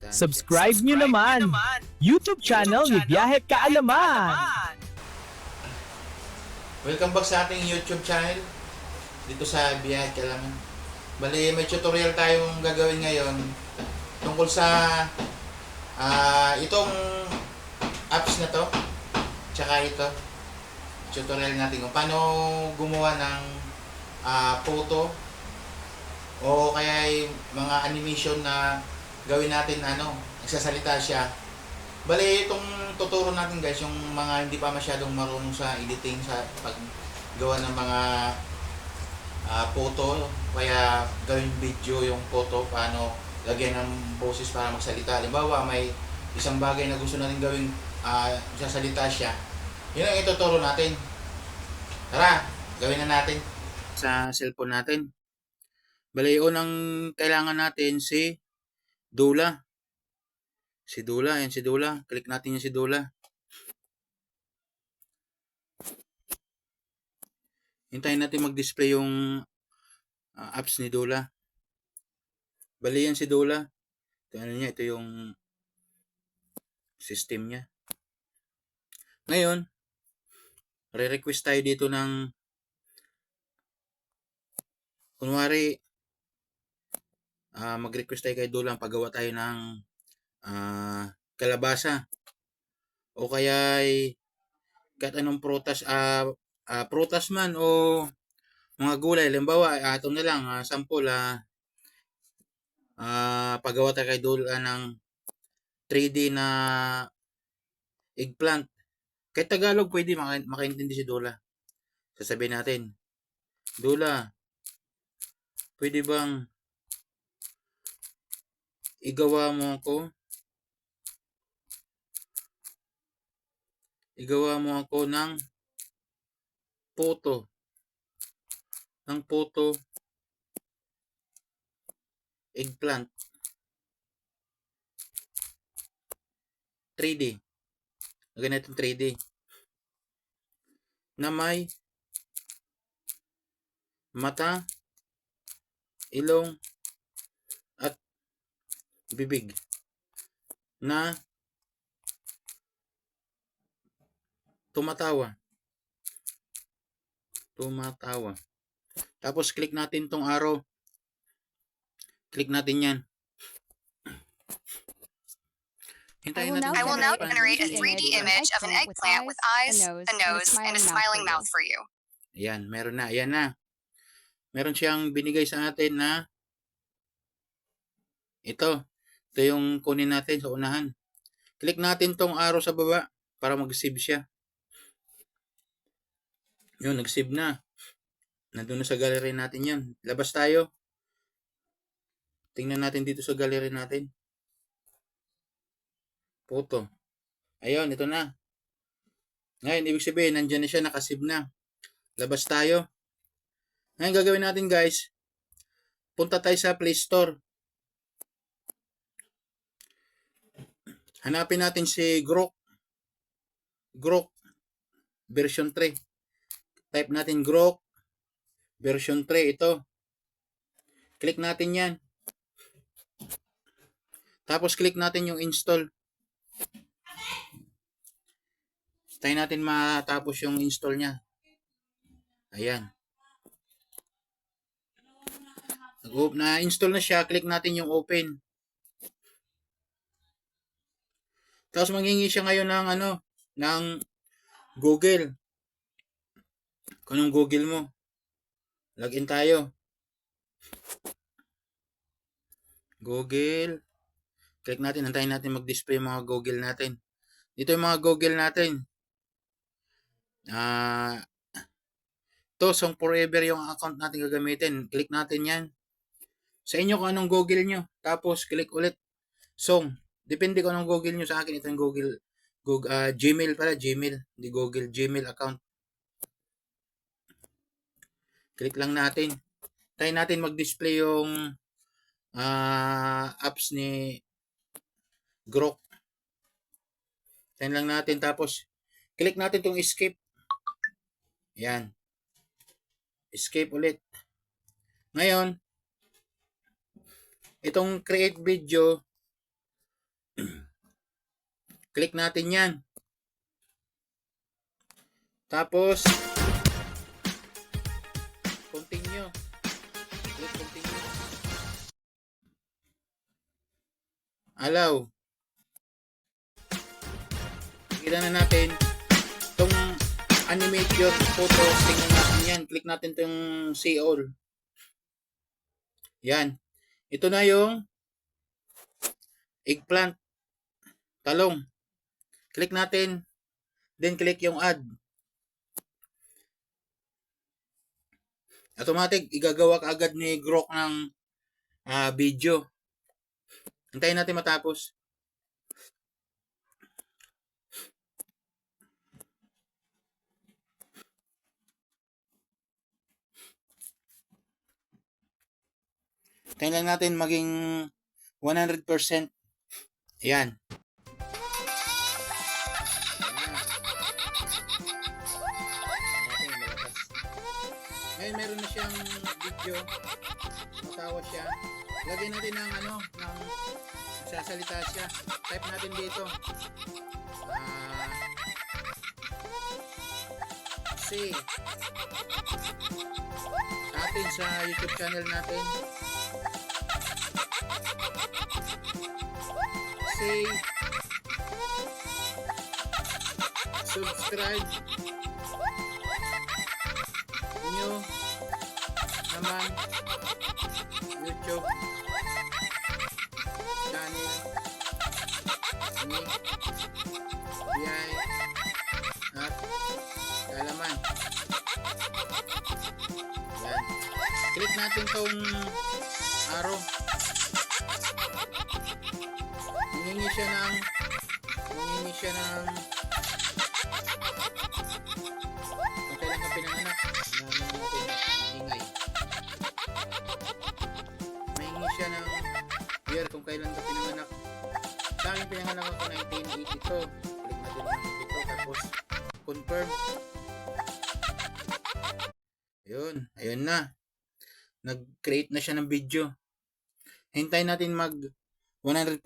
Subscribe nyo naman! YouTube channel ni Biyahe Kaalaman! Welcome back sa ating YouTube channel dito sa Biyahe Kaalaman. Bali, may tutorial tayong gagawin ngayon tungkol sa itong apps na to tsaka ito. Tutorial natin kung paano gumawa ng photo o kaya mga animation na gawin natin nagsasalita siya. Bali, itong tuturo natin guys, yung mga hindi pa masyadong marunong sa editing, sa paggawa ng mga photo, kaya gawin video yung photo, paano lagyan ng boses para magsalita. Halimbawa, may isang bagay na gusto natin gawin, sasalita siya. Yun ang ituturo natin. Tara, gawin na natin sa cellphone natin. Bali, unang kailangan natin si Dula. Si Dula, yan si Dula. Click natin yung si Dula. Hintayin natin mag-display yung apps ni Dula. Bali yan si Dula. Ito, niya, ito yung system niya. Ngayon, re-request tayo dito ng kunwari, mag-request tayo kay Dula, paggawa tayo ng kalabasa o kaya kahit anong prutas, prutas man o mga gulay. Halimbawa, ito na lang, sample, paggawa tayo kay Dula ng 3D na eggplant. Kahit Tagalog, pwede makaintindi si Dula. Sasabihin natin, Dula, pwede bang igawa mo ako ng photo eggplant 3D. Ganito 3D na may mata, ilong at bibig na tumatawa. Tapos click natin tong arrow. Click natin yan. I will now generate a 3D image of an eggplant with eyes, a nose, and a smiling mouth for you. Ayan, meron na. Ayan na. Meron siyang binigay sa atin na ito. Ito yung kunin natin sa unahan. Click natin tong arrow sa baba para mag-save siya. Yun, nag-save na. Nandun na sa gallery natin yan. Labas tayo. Tingnan natin dito sa gallery natin. Photo. Ayun, ito na. Ngayon, ibig sabihin, nandyan na siya, nakasave na. Labas tayo. Ngayon, gagawin natin guys, punta tayo sa Play Store. Hanapin natin si Grok version 3. Type natin Grok version 3. Ito. Click natin yan. Tapos click natin yung install. Tayo natin matapos yung install niya. Ayan. Na-install na siya. Click natin yung open. Tapos manghingi siya ngayon ng Google. Kung anong Google mo. Login tayo. Google. Click natin. Antayin natin mag-display yung mga Google natin. Dito yung mga Google natin. Ito, Song Forever yung account natin gagamitin. Click natin yan. Sa inyo kung anong Google nyo. Tapos, click ulit. Song. Depende kung anong Google nyo. Sa akin, ito yung Google Gmail pala. Gmail. Hindi Google. Gmail account. Click lang natin. Tayo natin mag-display yung apps ni Grok. Tayo lang natin. Tapos, click natin itong escape. Yan. Escape ulit. Ngayon, itong create video, Click natin yan. Tapos, continue. Click continue. Allow. Kita na natin itong animate your photos. Tingnan natin yan. Click natin itong see all. Yan. Ito na yung eggplant. Talong. Click natin. Then click yung add. Automatic, igagawa ka agad ni Grok ng video. Hintayin natin matapos. Hintayin lang natin maging 100%. Ayan. Ngayon meron na siyang video. Matawa siya. Lagyan natin ng ng sasalita siya. Type natin dito. Say sa atin sa YouTube channel natin. Say subscribe nyo naman YouTube channel ni Biyay at Kaalaman. Yan. Click natin tong arrow. Humingi siya ng kung kailan ka pinanganak ingay. Humingi siya ng year kung kailan ka pinanganak. Sa akin pinanganak ako 1982. Click natin ang dito tapos confirm. Ayun na. Nag-create na siya ng video. Hintayin natin mag 100%.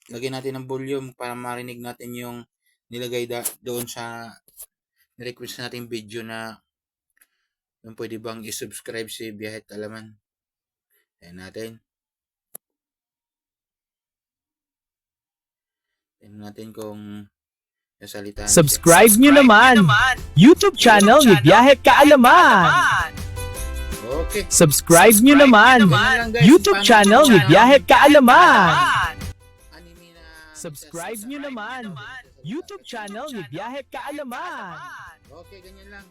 Lagyan natin ng volume para marinig natin yung nilagay doon sa request nating video na yung pwede bang i-subscribe si Biyahe at Kaalaman. Ayan natin. Tingnan natin kung nasalita. Subscribe nyo naman! YouTube channel ni Biyahe Kaalaman! Okay. Subscribe nyo naman! YouTube channel ni Biyahe Kaalaman! Subscribe nyo naman! YouTube channel ni Biyahe Kaalaman! Okay, ganyan lang.